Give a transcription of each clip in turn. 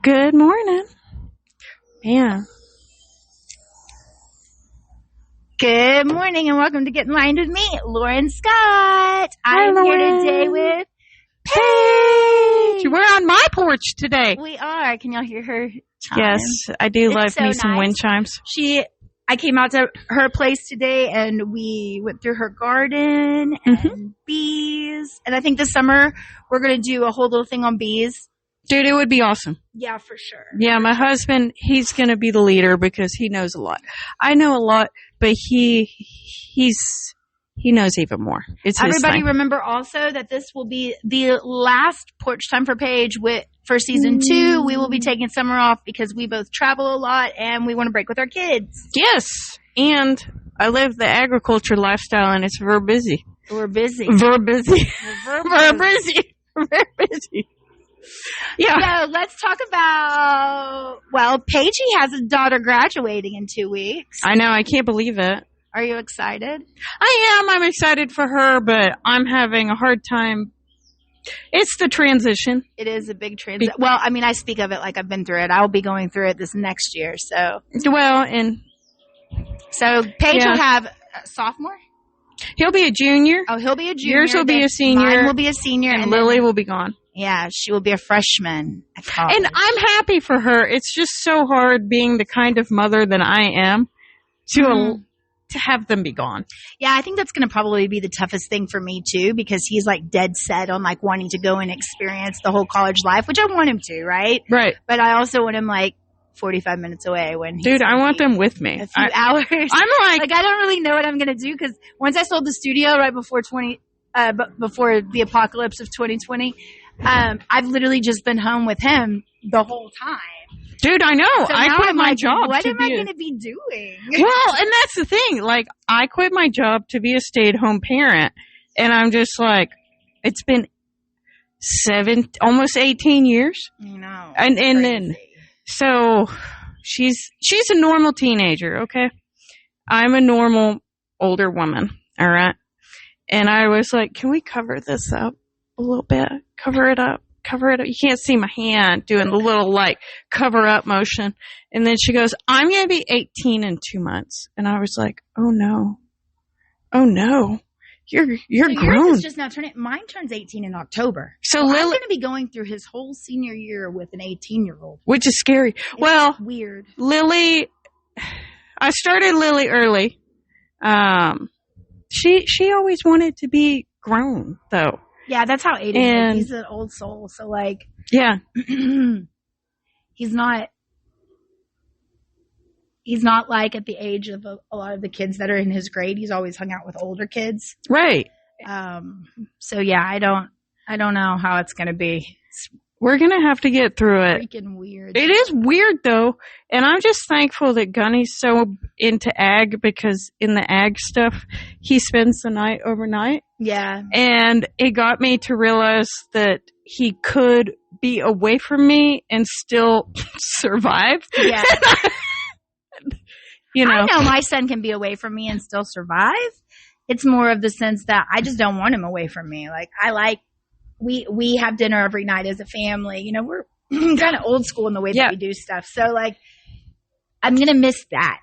Good morning. Yeah. Good morning and welcome to Get in Line with me, Lauren Scott. I'm Lauren. here today with Paige. We're on my porch today. We are. Can y'all hear her chime? Yes, I do love so me some nice. wind chimes. I came out to her place today and we went through her garden and bees. And I think this summer we're going to do a whole little thing on bees. Dude, it would be awesome. Yeah, for sure. Yeah, my husband, he's going to be the leader because he knows a lot. I know a lot, but he knows even more. It's his Everybody thing. remember also that this will be the last Porch Time for Paige for season 2. We will be taking summer off because we both travel a lot and we want to break with our kids. Yes, and I live the agriculture lifestyle and it's very busy. We're busy. Very busy. We're busy. Very busy. Yeah. So let's talk about, Paige has a daughter graduating in 2 weeks. I know. I can't believe it. Are you excited? I am. I'm excited for her, but I'm having a hard time. It's the transition. It is a big transition. Well, I mean, I speak of it like I've been through it. I'll be going through it this next year. So Paige will have a sophomore. He'll be a junior. Oh, he'll be a junior. Yours will be a senior. Mine will be a senior. And Lily will be gone. Yeah, she will be a freshman at college. And I'm happy for her. It's just so hard being the kind of mother that I am to have them be gone. Yeah, I think that's going to probably be the toughest thing for me too, because he's like dead set on like wanting to go and experience the whole college life, which I want him to, right? Right. But I also want him like 45 minutes away when he's Dude, I want them with me. A few hours. I'm like I don't really know what I'm going to do because once I sold the studio right before before the apocalypse of 2020, I've literally just been home with him the whole time. Dude, I know. So I quit my job. What am I going to be doing? Well, and that's the thing. Like, I quit my job to be a stay-at-home parent, and I'm just like, it's been almost 18 years. You know. And then, so she's a normal teenager, okay? I'm a normal older woman, all right? And I was like, can we cover this up a little bit? Cover it up. You can't see my hand doing the little like cover up motion. And then she goes, I'm going to be 18 in 2 months. And I was like, oh no. You're so grown. Yours is just now turning. Mine turns 18 in October. So I'm Lily, going to be going through his whole senior year with an 18-year-old. which is scary. It's weird. Lily, I started Lily early. She always wanted to be grown though. Yeah, that's how Aiden is. He's an old soul. So, like, yeah, he's not like at the age of a lot of the kids that are in his grade. He's always hung out with older kids. right. So yeah, I don't know how it's going to be. We're going to have to get through it. Freaking weird. It is weird though. And I'm just thankful that Gunny's so into ag because in the ag stuff, he spends the night overnight. Yeah. And it got me to realize that he could be away from me and still survive. Yeah. You know. I know my son can be away from me and still survive. It's more of the sense that I just don't want him away from me. We have dinner every night as a family. You know, we're kind of old school in the way that we do stuff. So, like, I'm going to miss that.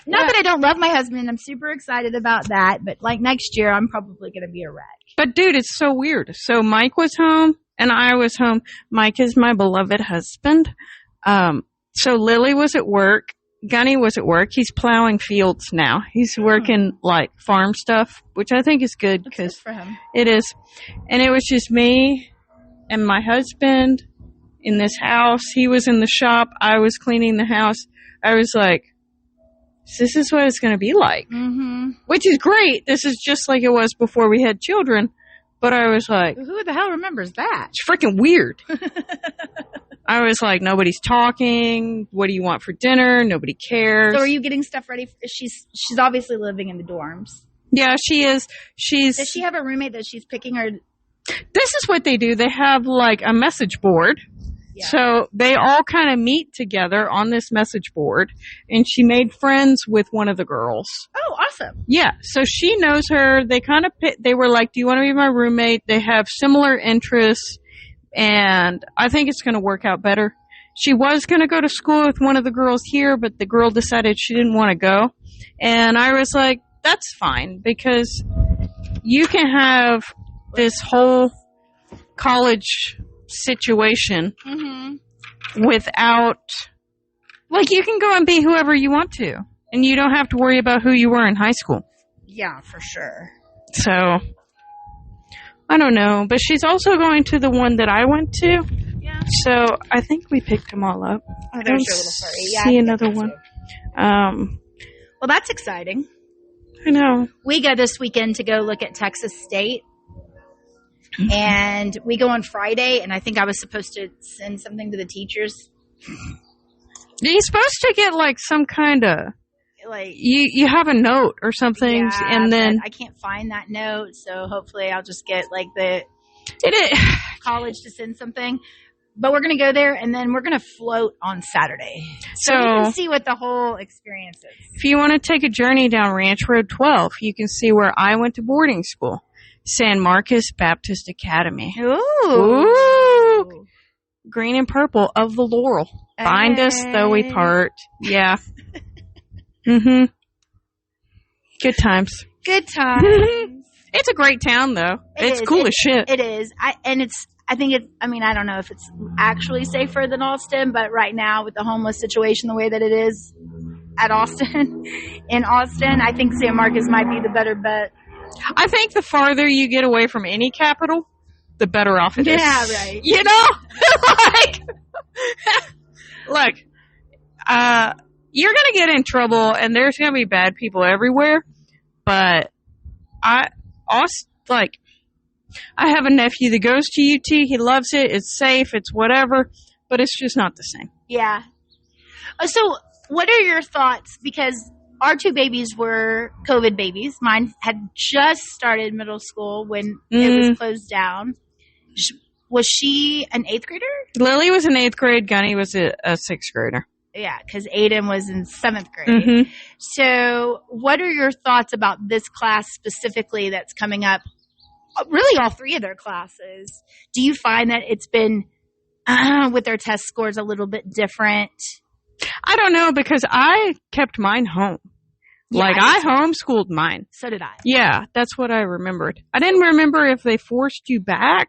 Not that I don't love my husband. I'm super excited about that. But, like, next year, I'm probably going to be a wreck. But, dude, it's so weird. So, Mike was home, and I was home. Mike is my beloved husband. So, Lily was at work. Gunny was at work. He's plowing fields now. He's working, like, farm stuff, which I think is good because for him. It is. And it was just me and my husband in this house. He was in the shop. I was cleaning the house. I was like, this is what it's going to be like. Mm-hmm. Which is great. This is just like it was before we had children. But I was like, who the hell remembers that? It's freaking weird. I was like, nobody's talking. What do you want for dinner? Nobody cares. So are you getting stuff ready? She's obviously living in the dorms. Yeah, she is. Does she have a roommate that she's picking her? This is what they do. They have like a message board. Yeah. So they all kind of meet together on this message board, and she made friends with one of the girls. Oh, awesome. Yeah. So she knows her. They were like, do you want to be my roommate? They have similar interests, and I think it's going to work out better. she was going to go to school with one of the girls here, but the girl decided she didn't want to go. And I was like, that's fine, because you can have this whole college situation without, like, you can go and be whoever you want to, and you don't have to worry about who you were in high school. Yeah, for sure. So, I don't know, but she's also going to the one that I went to. Yeah. So, I think we picked them all up. Oh, I there's don't your little furry. Yeah, see another one. Well, that's exciting. I know. We go this weekend to go look at Texas State. And we go on Friday, and I think I was supposed to send something to the teachers. You're supposed to get, like, some kind of, like, you have a note or something, yeah, and then I can't find that note, so hopefully I'll just get, like, the college to send something. But we're going to go there, and then we're going to float on Saturday. So we can see what the whole experience is. If you want to take a journey down Ranch Road 12, you can see where I went to boarding school. San Marcos Baptist Academy. Ooh. Green and purple of the laurel. Bind us though we part. Yeah. Good times. Good times. It's a great town though. It's cool as shit. It is. I don't know if it's actually safer than Austin, but right now with the homeless situation the way that it is in Austin, I think San Marcos might be the better bet. I think the farther you get away from any capital, the better off it is. Yeah, right. You know? Look, you're going to get in trouble, and there's going to be bad people everywhere, but I have a nephew that goes to UT. He loves it. It's safe. It's whatever, but it's just not the same. Yeah. So what are your thoughts? Because our two babies were COVID babies. Mine had just started middle school when it was closed down. Was she an 8th grader? Lily was in 8th grade. Gunny was a 6th grader. Yeah, because Aiden was in 7th grade. So what are your thoughts about this class specifically that's coming up? Really all three of their classes. Do you find that it's been, with their test scores, a little bit different? I don't know, because I kept mine home. Yeah, I homeschooled mine. So did I. Yeah, that's what I remembered. I didn't remember if they forced you back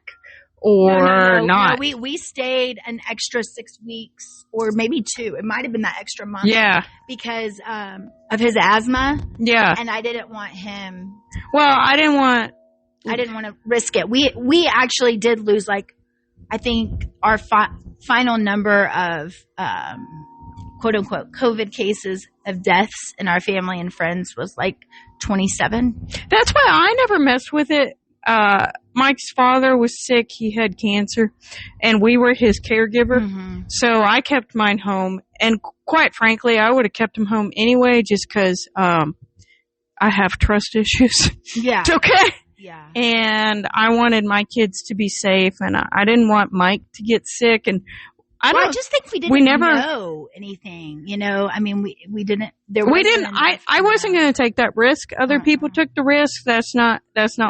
or not. No, we stayed an extra 6 weeks or maybe 2. It might have been that extra month. Yeah. Because of his asthma. Yeah. And I didn't want him. Well, I didn't want to risk it. We actually did lose, I think our final number of quote unquote COVID cases of deaths in our family and friends was 27. That's why I never messed with it. Mike's father was sick. He had cancer, and we were his caregiver. So I kept mine home, and quite frankly, I would have kept him home anyway, just because I have trust issues. Yeah. Okay. Yeah. And I wanted my kids to be safe, and I didn't want Mike to get sick, and I just think we never know anything, I mean, we didn't. I wasn't going to take that risk. Other people took the risk. That's not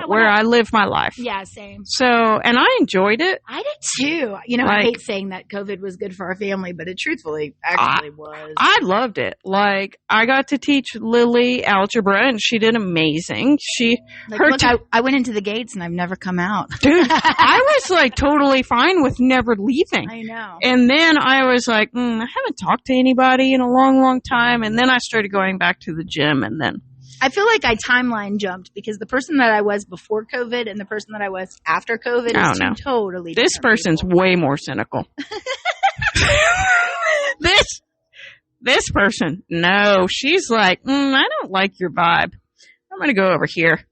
where I live my life. Yeah, same. So, and I enjoyed it. I did too. I hate saying that COVID was good for our family, but it truthfully actually was. I loved it. I got to teach Lily algebra, and she did amazing. I went into the gates and I've never come out. Dude, I was totally fine with never leaving. I know. And then I was like, I haven't talked to anybody in a long, long time. And then I started going back to the gym, and then I feel like I timeline jumped because the person that I was before COVID and the person that I was after COVID is two totally different. This person's people. way more cynical. This person, no, she's like, I don't like your vibe. I'm going to go over here.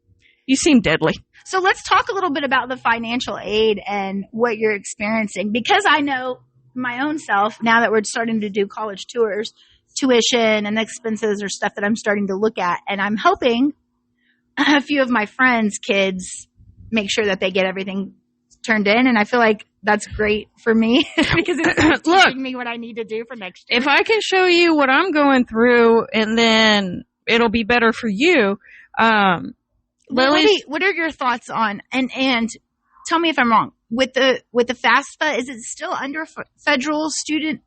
You seem deadly. So let's talk a little bit about the financial aid and what you're experiencing, because I know my own self, now that we're starting to do college tours, tuition and expenses are stuff that I'm starting to look at, and I'm helping a few of my friends' kids make sure that they get everything turned in, and I feel like that's great for me because it's teaching me what I need to do for next year. If I can show you what I'm going through, and then it'll be better for you. Lily, what are your thoughts on and tell me if I'm wrong with the FAFSA? Is it still under federal student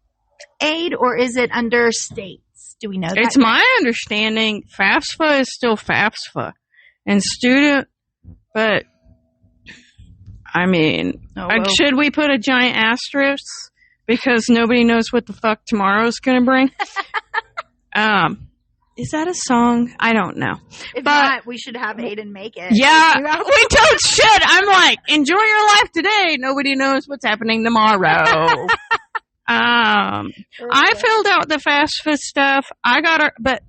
aid, or is it under states? Do we know that? It's my understanding FAFSA is still FAFSA and student, but I mean, should we put a giant asterisk because nobody knows what the fuck tomorrow's going to bring? Is that a song? I don't know. If not, we should have Aiden make it. Yeah, we don't should. I'm like, enjoy your life today. Nobody knows what's happening tomorrow. I filled out the FAFSA stuff. I got her, but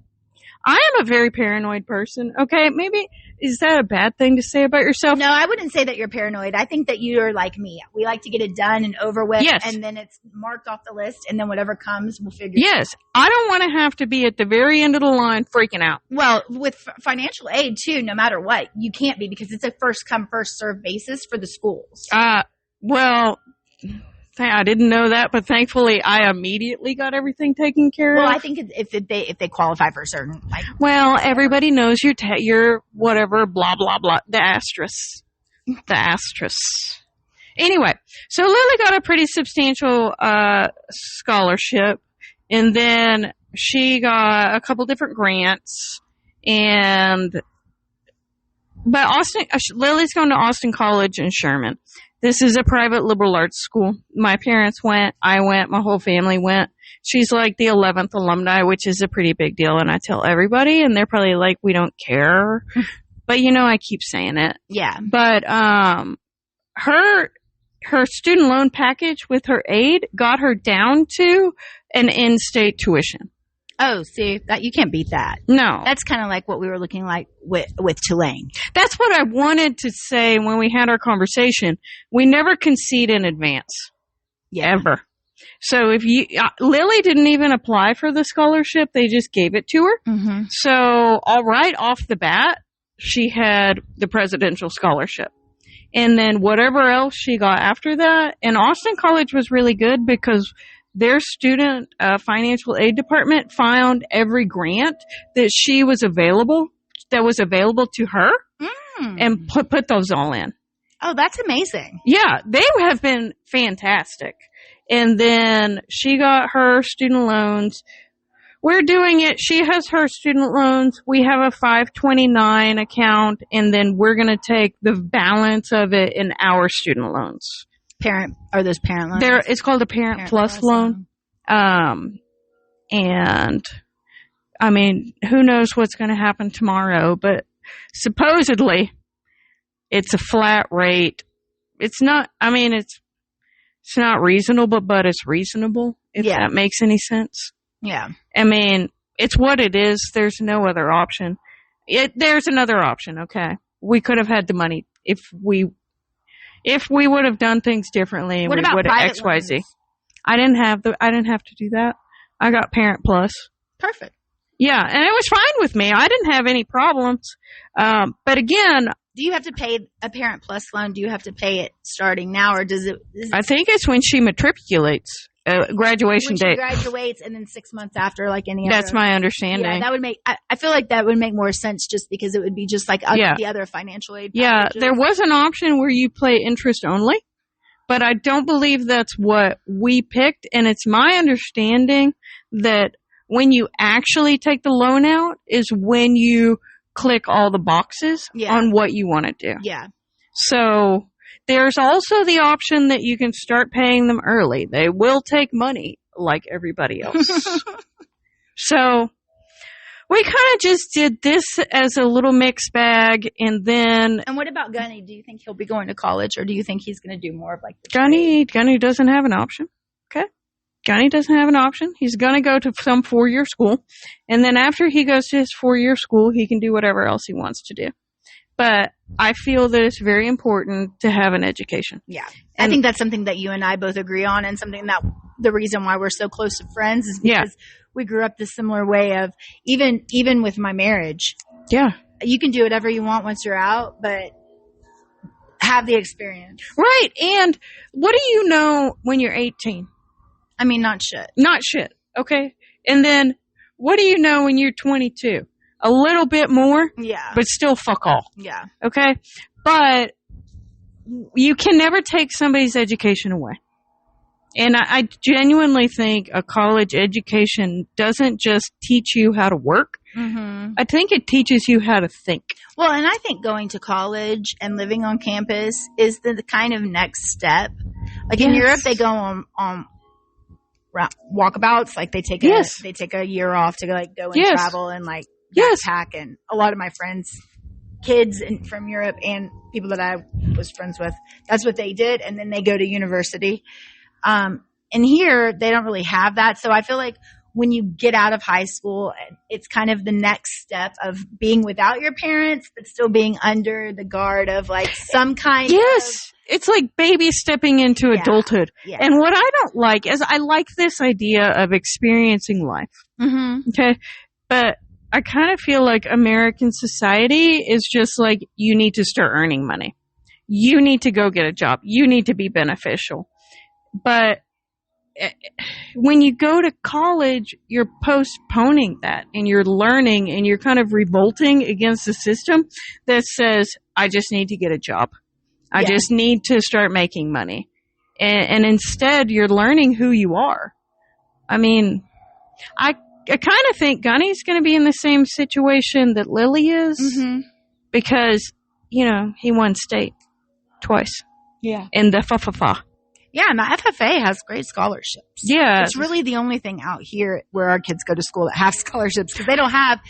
I am a very paranoid person. Okay, maybe is that a bad thing to say about yourself? No, I wouldn't say that you're paranoid. I think that you're like me. We like to get it done and over with, and then it's marked off the list, and then whatever comes, we'll figure it out. Yes, I don't want to have to be at the very end of the line freaking out. Well, with financial aid, too, no matter what, you can't be because it's a first-come, first-served basis for the schools. Well, I didn't know that, but thankfully I immediately got everything taken care of. Well, I think if they qualify for a certain, like. Well, everybody knows your whatever, blah, blah, blah, the asterisk. Anyway, so Lily got a pretty substantial, scholarship, and then she got a couple different grants, but Lily's going to Austin College in Sherman. This is a private liberal arts school. My parents went, I went, my whole family went. She's like the 11th alumni, which is a pretty big deal, and I tell everybody, and they're probably like, we don't care. But, I keep saying it. Yeah. But her student loan package with her aid got her down to an in-state tuition. Oh, see, that you can't beat that. No. That's kind of like what we were looking like with Tulane. That's what I wanted to say when we had our conversation. We never concede in advance. Yeah. Ever. So if Lily didn't even apply for the scholarship, they just gave it to her. Mm-hmm. So, all right, off the bat, she had the presidential scholarship. And then whatever else she got after that, and Austin College was really good because their student financial aid department found every grant that was available to her and put those all in. Oh, that's amazing. Yeah, they have been fantastic. And then she got her student loans. We're doing it. She has her student loans. We have a 529 account, and then we're going to take the balance of it in our student loans. Are those parent loans? It's called a parent plus loan. And I mean, who knows what's going to happen tomorrow, but supposedly it's a flat rate. It's not reasonable, but it's reasonable, if that makes any sense. Yeah. I mean, it's what it is. There's no other option. There's another option, okay? We could have had the money if we would have done things differently. What about private XYZ? loans? I didn't have to do that. I got Parent Plus. Perfect. Yeah, and it was fine with me. I didn't have any problems. But again, do you have to pay a Parent Plus loan? Do you have to pay it starting now, or does it? I think it's when she matriculates. Graduation date. When she graduates, and then 6 months after, like any other. That's my understanding. Yeah, that would make. I feel like that would make more sense, just because it would be just like the other financial aid. Yeah, packages. there was an option where you pay interest only, but I don't believe that's what we picked. And it's my understanding that when you actually take the loan out is when you click all the boxes on what you want to do. Yeah. So there's also the option that you can start paying them early. They will take money like everybody else. So we kind of just did this as a little mixed bag, and then. And what about Gunny? Do you think he'll be going to college, or do you think he's going to do more of like the Gunny doesn't have an option. Okay. Gunny doesn't have an option. He's going to go to some 4-year school, and then after he goes to his 4-year school, he can do whatever else he wants to do. But I feel that it's very important to have an education. Yeah. I think that's something that you and I both agree on, and something that the reason why we're so close to friends is because we grew up the similar way of even with my marriage. Yeah. You can do whatever you want once you're out, but have the experience. Right. And what do you know when you're 18? I mean, not shit. Not shit. Okay. And then what do you know when you're 22? A little bit more. Yeah. But still fuck all. Yeah. Okay. But you can never take somebody's education away. And I genuinely think a college education doesn't just teach you how to work. Mm-hmm. I think it teaches you how to think. Well, and I think going to college and living on campus is the kind of next step. Like in Europe, they go on walkabouts. Like they take a year off to go and travel and like backpack. And a lot of my friends, kids from Europe and people that I was friends with, that's what they did. And then they go to university. And here they don't really have that. So I feel like when you get out of high school, it's kind of the next step of being without your parents, but still being under the guard of like some kind of. It's like baby stepping into adulthood. Yeah. And what I don't like is I like this idea of experiencing life. Mm-hmm. Okay. But I kind of feel like American society is just like, you need to start earning money. You need to go get a job. You need to be beneficial. But when you go to college, you're postponing that and you're learning and you're kind of revolting against the system that says, I just need to get a job. I just need to start making money. And instead, you're learning who you are. I mean, I kind of think Gunny's going to be in the same situation that Lily is because, you know, he won state twice. Yeah. In the fa-fa-fa. Yeah, and the FFA has great scholarships. Yeah. It's really the only thing out here where our kids go to school that have scholarships because they don't have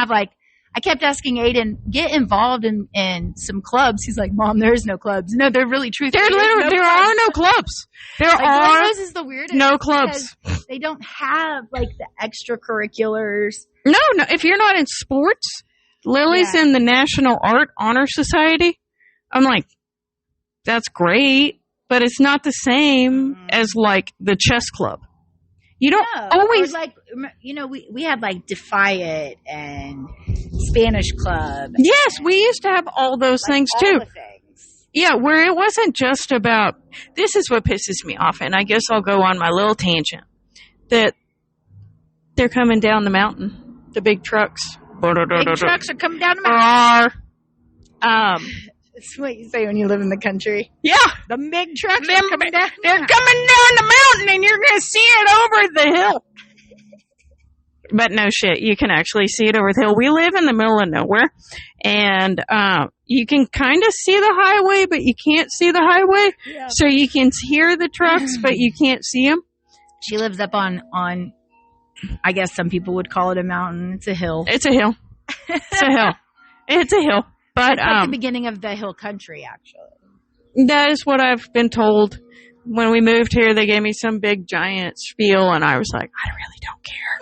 like, I kept asking Aiden, get involved in some clubs. He's like, Mom, there's no clubs. No, they're really true. There are no clubs. There are is the weirdest no clubs. They don't have like the extracurriculars. No. If you're not in sports, Lily's in the National Art Honor Society. I'm like, that's great. But it's not the same as like the chess club. You don't always like, you know, we had like Defy It and Spanish Club. Yes, we used to have all those things too. Yeah, where it wasn't just about, this is what pisses me off, and I guess I'll go on my little tangent, that they're coming down the mountain, the big trucks. Big trucks are coming down the mountain. It's what you say when you live in the country. Yeah. The big trucks are coming down. They're coming down the mountain and you're going to see it over the hill. But no shit, you can actually see it over the hill. We live in the middle of nowhere and you can kind of see the highway, but you can't see the highway. Yeah. So you can hear the trucks, but you can't see them. She lives up on, I guess some people would call it a mountain. It's a hill. It's a hill. It's a hill. It's a hill. But it's like the beginning of the hill country, actually. That is what I've been told. When we moved here, they gave me some big giant spiel, and I was like, I really don't care.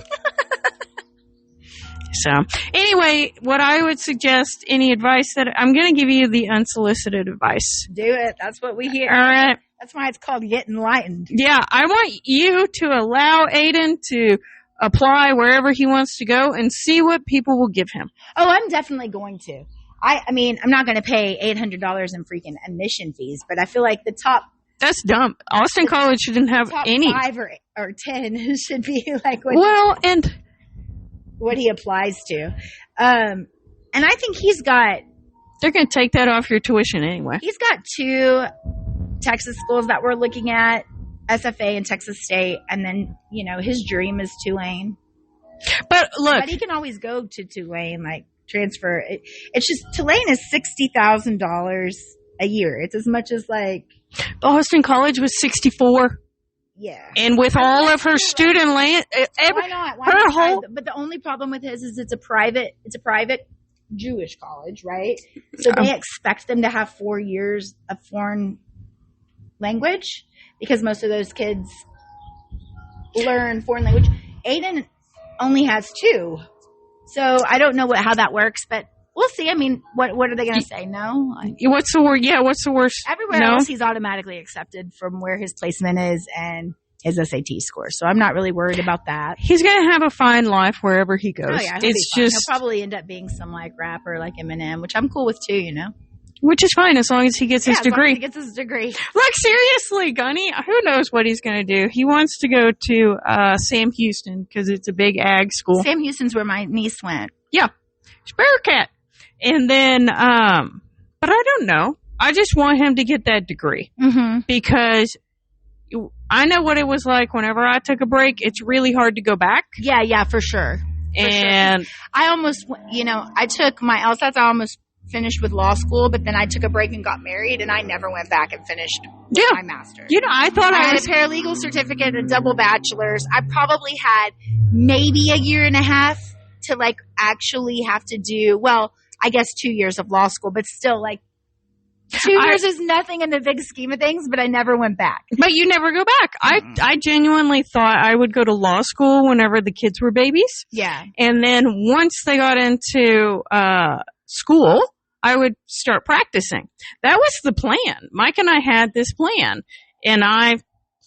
So, anyway, what I would suggest, any advice that I'm going to give you the unsolicited advice. Do it. That's what we hear. All right. That's why it's called Get Enlightened. Yeah, I want you to allow Aiden to apply wherever he wants to go and see what people will give him. Oh, I'm definitely going to. I mean, I'm not going to pay $800 in freaking admission fees, but I feel like the top. That's dumb. Austin College shouldn't have top any. 5 or 10 should be like what he applies to. And I think they're going to take that off your tuition anyway. He's got 2 Texas schools that we're looking at, SFA and Texas State. And then, you know, his dream is Tulane. But look. But he can always go to Tulane, like, transfer. It's just Tulane is $60,000 a year. It's as much as like Austin College was 64. Yeah, and with all of her student land, why not? Her whole. But the only problem with his is it's a private Jewish college, right? So they expect them to have 4 years of foreign language because most of those kids learn foreign language. Aiden only has 2. So I don't know how that works, but we'll see. I mean, what are they going to say? No? What's the word? Yeah, what's the worst? Everywhere else, he's automatically accepted from where his placement is and his SAT score. So I'm not really worried about that. He's going to have a fine life wherever he goes. Oh, yeah, it's just he'll probably end up being some like rapper like Eminem, which I'm cool with too, you know. Which is fine as long as he gets his degree. As long as he gets his degree. Like, seriously, Gunny, who knows what he's going to do? He wants to go to Sam Houston because it's a big ag school. Sam Houston's where my niece went. Yeah. Bearcat. And then, but I don't know. I just want him to get that degree. Mm-hmm. Because I know what it was like whenever I took a break. It's really hard to go back. Yeah, for sure. And I almost, I took my LSATs. I almost finished with law school, but then I took a break and got married, and I never went back and finished my master's. I thought I had a paralegal certificate, a double bachelor's. I probably had maybe a year and a half to like actually have to do, well, I guess 2 years of law school, but still like 2 years is nothing in the big scheme of things, but I never went back. But you never go back. I genuinely thought I would go to law school whenever the kids were babies. Yeah. And then once they got into school, I would start practicing. That was the plan. Mike and I had this plan, and I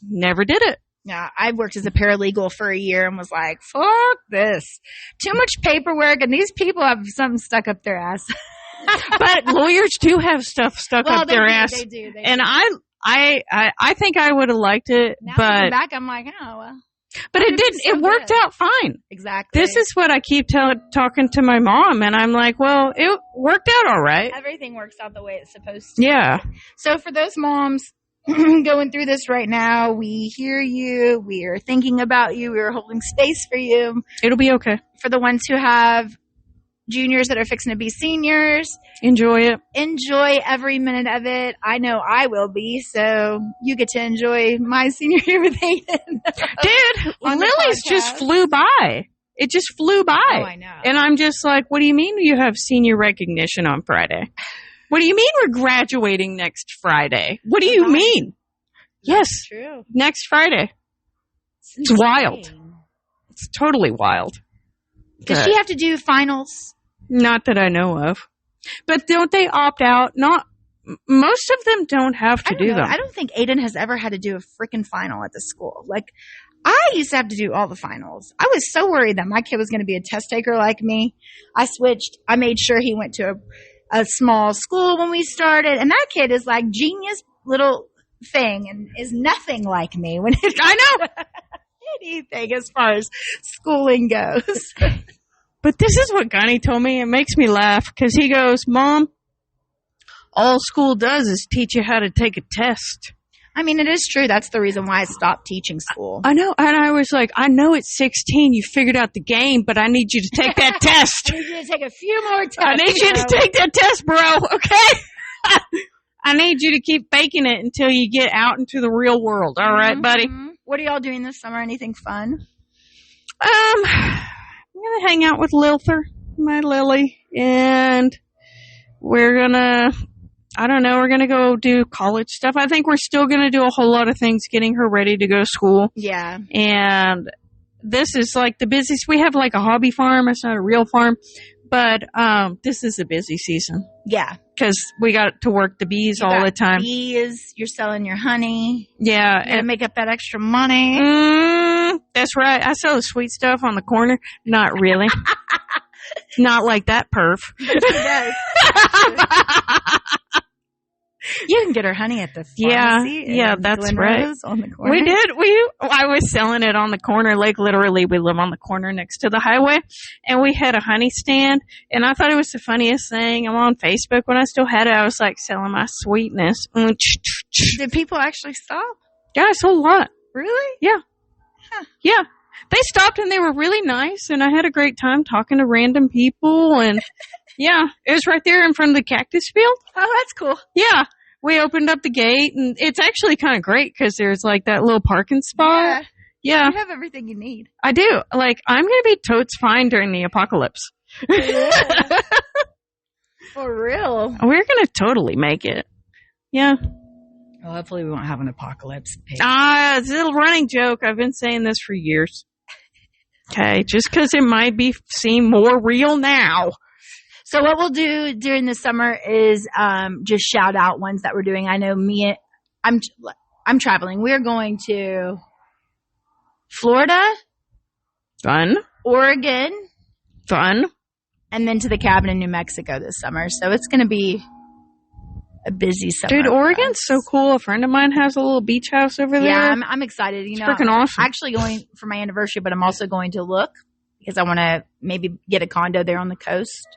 never did it. Yeah, I worked as a paralegal for a year and was like, fuck this. Too much paperwork, and these people have something stuck up their ass. But lawyers do have stuff stuck up their ass. They do. And I think I would have liked it, now but looking back, I'm like, oh well. But it did. It worked out fine. Exactly. This is what I keep talking to my mom, and I'm like, well, it worked out all right. Everything works out the way it's supposed to. Yeah. So for those moms going through this right now, we hear you. We are thinking about you. We are holding space for you. It'll be okay. For the ones who have juniors that are fixing to be seniors, enjoy it. Enjoy every minute of it. I know I will be, so you get to enjoy my senior year with Hayden. Dude, Lily's just flew by. It just flew by. Oh, I know. And I'm just like, what do you mean you have senior recognition on Friday? What do you mean we're graduating next Friday? What do you mean? Yes. True. Next Friday. It's wild. It's totally wild. Does she have to do finals? Not that I know of. But don't they opt out? Most of them don't have to do them. I don't think Aiden has ever had to do a freaking final at the school. Like, I used to have to do all the finals. I was so worried that my kid was going to be a test taker like me. I switched. I made sure he went to a small school when we started. And that kid is like genius little thing and is nothing like me when it I know. anything as far as schooling goes. But this is what Gunny told me. It makes me laugh because he goes, Mom, all school does is teach you how to take a test. I mean, it is true. That's the reason why I stopped teaching school. I know. And I was like, I know at 16 you figured out the game, but I need you to take that test. I need you to take a few more tests. I need you to take that test, bro. Okay? I need you to keep faking it until you get out into the real world. All right, buddy? What are y'all doing this summer? Anything fun? I'm going to hang out with my Lily, and we're going to, I don't know, we're going to go do college stuff. I think we're still going to do a whole lot of things getting her ready to go to school. Yeah. And this is like the busiest. We have like a hobby farm. It's not a real farm, but this is a busy season. Yeah. Because we got to work the bees all the time. Bees, you're selling your honey. Yeah. You gotta make up that extra money. That's right. I sell the sweet stuff on the corner. Not really. Not like that perf. But she does. You can get her honey at the pharmacy. Yeah, that's right. On the corner. We did. I was selling it on the corner. Like literally, we live on the corner next to the highway, and we had a honey stand. And I thought it was the funniest thing. I'm on Facebook when I still had it. I was like selling my sweetness. Did people actually stop? Yeah, I sold a lot. Really? Yeah. Huh. Yeah. They stopped and they were really nice, and I had a great time talking to random people. And yeah, it was right there in front of the cactus field. Oh, that's cool. Yeah. We opened up the gate, and it's actually kind of great because there's like that little parking spot. Yeah. You have everything you need. I do. Like, I'm going to be totes fine during the apocalypse. Yeah. For real. We're going to totally make it. Yeah. Well, hopefully we won't have an apocalypse. It's a little running joke. I've been saying this for years. Okay. Just because it might seem more real now. So what we'll do during the summer is just shout out ones that we're doing. I know I'm traveling. We're going to Florida, fun, Oregon, fun, and then to the cabin in New Mexico this summer. So it's going to be a busy summer. Dude, Oregon's so cool. A friend of mine has a little beach house over there. Yeah, I'm excited. You know, freaking awesome. I'm actually going for my anniversary, but I'm also going to look because I want to maybe get a condo there on the coast.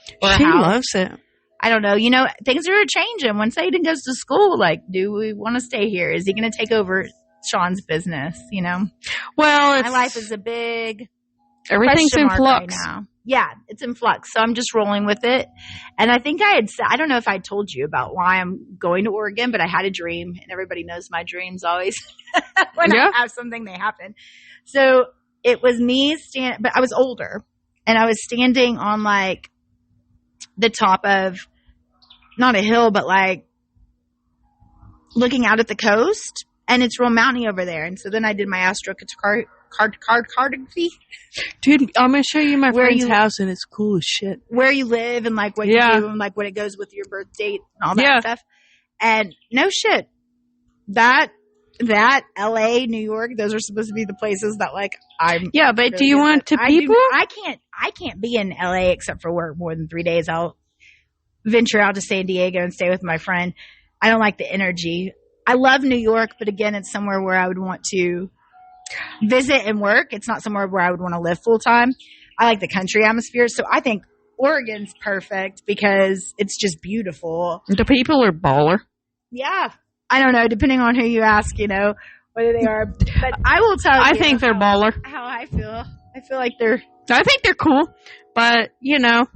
She loves it. I don't know. You know, things are changing. Once Aiden goes to school, like, do we want to stay here? Is he going to take over Sean's business, you know. Well, My life is a big everything's question in mark flux. right now. Yeah, it's in flux. So I'm just rolling with it. And I think I don't know if I told you about why I'm going to Oregon, but I had a dream, and everybody knows my dreams always. When I have something, they happen. So it was me but I was older, and I was standing on like the top of not a hill, but like looking out at the coast, and it's real mountainy over there. And so then I did my astrocartography. Dude, I'm going to show you my friend's house, and it's cool as shit. Where you live and like what you do and like what it goes with your birth date and all that stuff. And no shit. That LA, New York, those are supposed to be the places that like I'm. Yeah, but really do you want to people? I can't be in LA except for work more than 3 days. I'll venture out to San Diego and stay with my friend. I don't like the energy. I love New York, but again, it's somewhere where I would want to visit and work. It's not somewhere where I would want to live full time. I like the country atmosphere. So I think Oregon's perfect because it's just beautiful. The people are baller. Yeah. I don't know, depending on who you ask, you know, whether they are. But I will tell you. I think they're baller. How I feel. I feel like I think they're cool, but you know.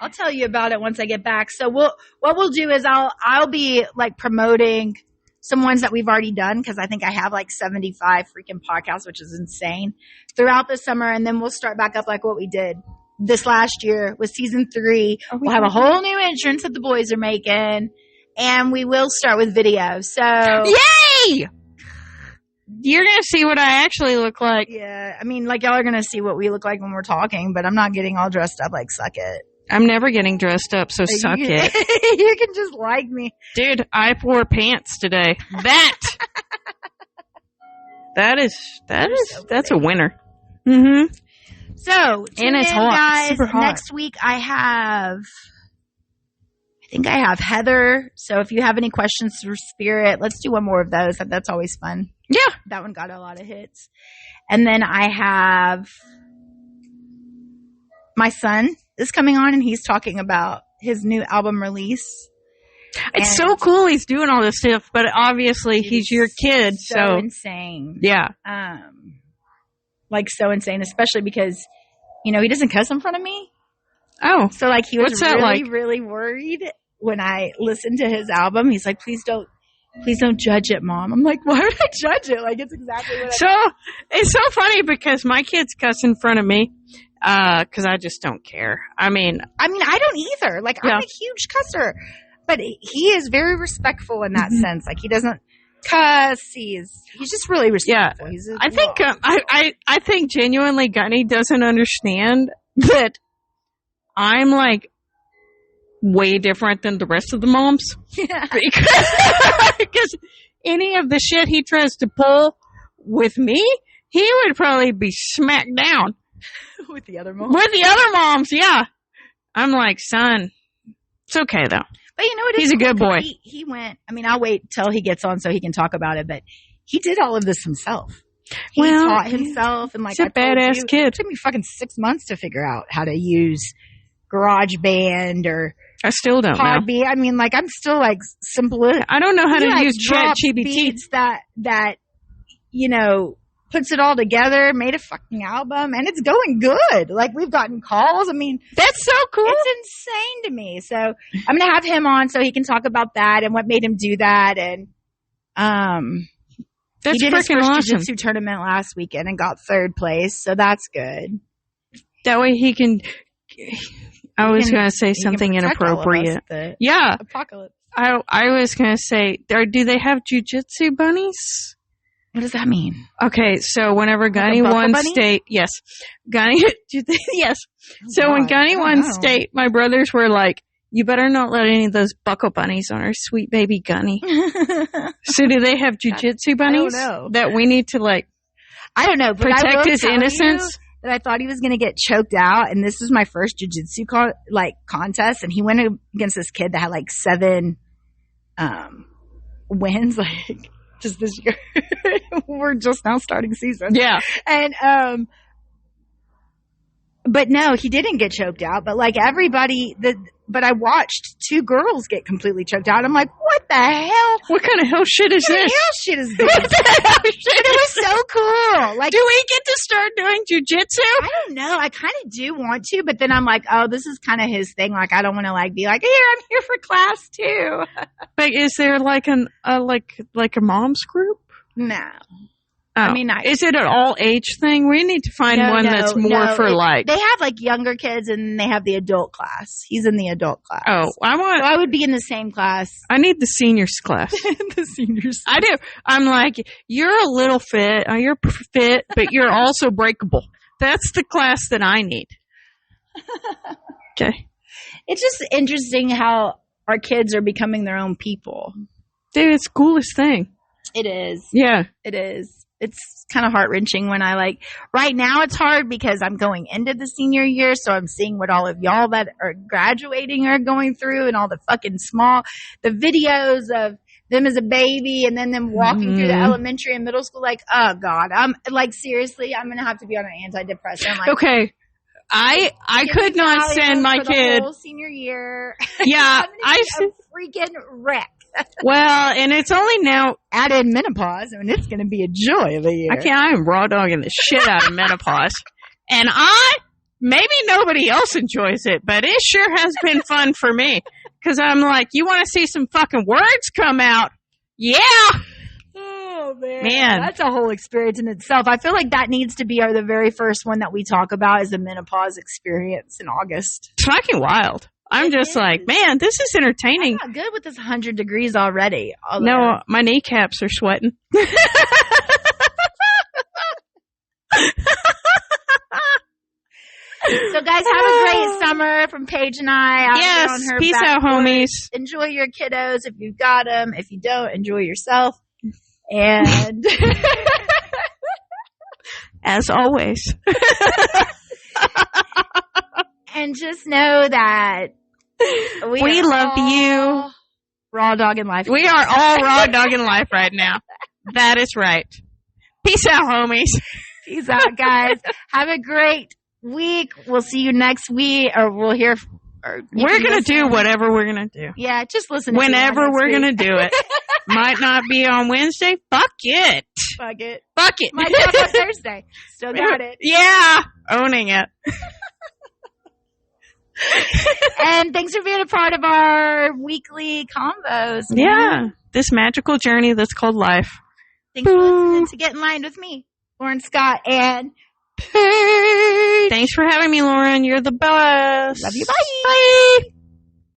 I'll tell you about it once I get back. So what we'll do is I'll be like promoting some ones that we've already done, because I think I have like 75 freaking podcasts, which is insane, throughout the summer. And then we'll start back up like what we did this last year with season 3. We'll have a whole new entrance that the boys are making, and we will start with video. So yay! You're going to see what I actually look like. Yeah. I mean, like, y'all are going to see what we look like when we're talking, but I'm not getting all dressed up like suck it. I'm never getting dressed up, so suck it. You can just like me. Dude, I wore pants today. That's a winner. Mm-hmm. So, and it's hot. Guys, super hot. Next week I think I have Heather. So if you have any questions for Spirit, let's do one more of those. That's always fun. Yeah. That one got a lot of hits. And then I have my son is coming on, and he's talking about his new album release. It's so cool he's doing all this stuff, but obviously he's your kid. So insane. Yeah. Like so insane, especially because, you know, he doesn't cuss in front of me. Oh. So like he was What's that really, like? really worried when I listened to his album. He's like, please don't judge it, Mom. I'm like, why would I judge it? Like, it's exactly what it's so funny because my kids cuss in front of me. Cause I just don't care. I mean, I don't either. Like, I'm a huge cusser, but he is very respectful in that sense. Like, he doesn't cuss. He's just really respectful. Yeah. I think genuinely Gunny doesn't understand that I'm like way different than the rest of the moms. Yeah. Because any of the shit he tries to pull with me, he would probably be smacked down. With the other moms? With the other moms, yeah. I'm like, son, it's okay though. But you know what? He's a good boy. He went, I'll wait till he gets on so he can talk about it, but he did all of this himself. He taught himself, and like, he's a badass kid. It took me fucking 6 months to figure out how to use GarageBand or I still don't know. I mean, like, I'm still like simple. I don't know how to use ChatGPT. That, you know, puts it all together, made a fucking album, and it's going good. Like, we've gotten calls. I mean, that's so cool. It's insane to me. So I'm going to have him on so he can talk about that and what made him do that. And that's he did his first awesome. jiu-jitsu tournament last weekend and got 3rd place. So that's good. That way he can. I was going to say something inappropriate. Yeah. Apocalypse. I was going to say, do they have jiu-jitsu bunnies? What does that mean? Okay, so whenever Gunny won state, yes, Gunny, yes. So when Gunny won state, my brothers were like, "You better not let any of those buckle bunnies on our sweet baby Gunny." So do they have jujitsu bunnies? I don't know. That we need to like? I don't know. But protect his innocence. That I thought he was going to get choked out, and this was my first jiu-jitsu contest, and he went against this kid that had like 7 wins, like. Just this year. We're just now starting season. Yeah. And, But no, he didn't get choked out. But like everybody, but I watched 2 girls get completely choked out. I'm like, what the hell? What kind of hell shit is What this? the hell shit is this? What the hell shit It is was so cool. Like, Do we get to start doing jujitsu? I don't know. I kind of do want to, but then I'm like, oh, this is kind of his thing. Like, I don't want to like be like, here, I'm here for class too. Like, is there like like a mom's group? No. Oh. I mean, is it an all age thing? We need to find one that's more for like. They have like younger kids and they have the adult class. He's in the adult class. Oh, So I would be in the same class. I need the seniors class. The seniors. I do. I'm like, you're a little fit. You're fit, but you're also breakable. That's the class that I need. Okay. It's just interesting how our kids are becoming their own people. Dude, it's the coolest thing. It is. Yeah. It is. It's kind of heart-wrenching when I like, right now it's hard because I'm going into the senior year, so I'm seeing what all of y'all that are graduating are going through and all the fucking the videos of them as a baby and then them walking through the elementary and middle school, like, oh God, I'm like, seriously, I'm going to have to be on an antidepressant. Like, okay. I could not send my kid. The whole senior year. Yeah. a freaking wreck. Well, and it's only now added menopause. I mean, it's going to be a joy of a year. I am raw dogging the shit out of menopause. And maybe nobody else enjoys it, but it sure has been fun for me. Cause I'm like, you want to see some fucking words come out? Yeah. Oh Man. That's a whole experience in itself. I feel like that needs to be the very first one that we talk about is the menopause experience in August. It's fucking wild. I'm just like, man, this is entertaining. I'm not good with this 100 degrees already. No, my kneecaps are sweating. So guys, have a great summer from Paige and I. Yes, on her peace back out, porch. homies. Enjoy your kiddos if you've got them. If you don't, enjoy yourself. And as always. And just know that we love you. Raw dog in life. We are all raw dog in life right now. That is right. Peace out, homies. Peace out, guys. Have a great week. We'll see you next week, or we'll hear. We're going to do whatever we're going to do. Yeah, just listen. Whenever we're going to do it. Might not be on Wednesday. Fuck it. Fuck it. Fuck it. Might not on Thursday. Still got it. Yeah. Owning it. And thanks for being a part of our weekly combos. Man. Yeah. This magical journey that's called life. Thanks for listening to Get in Line with me, Lauren Scott, and Paige. Thanks for having me, Lauren. You're the best. Love you. Bye. Bye.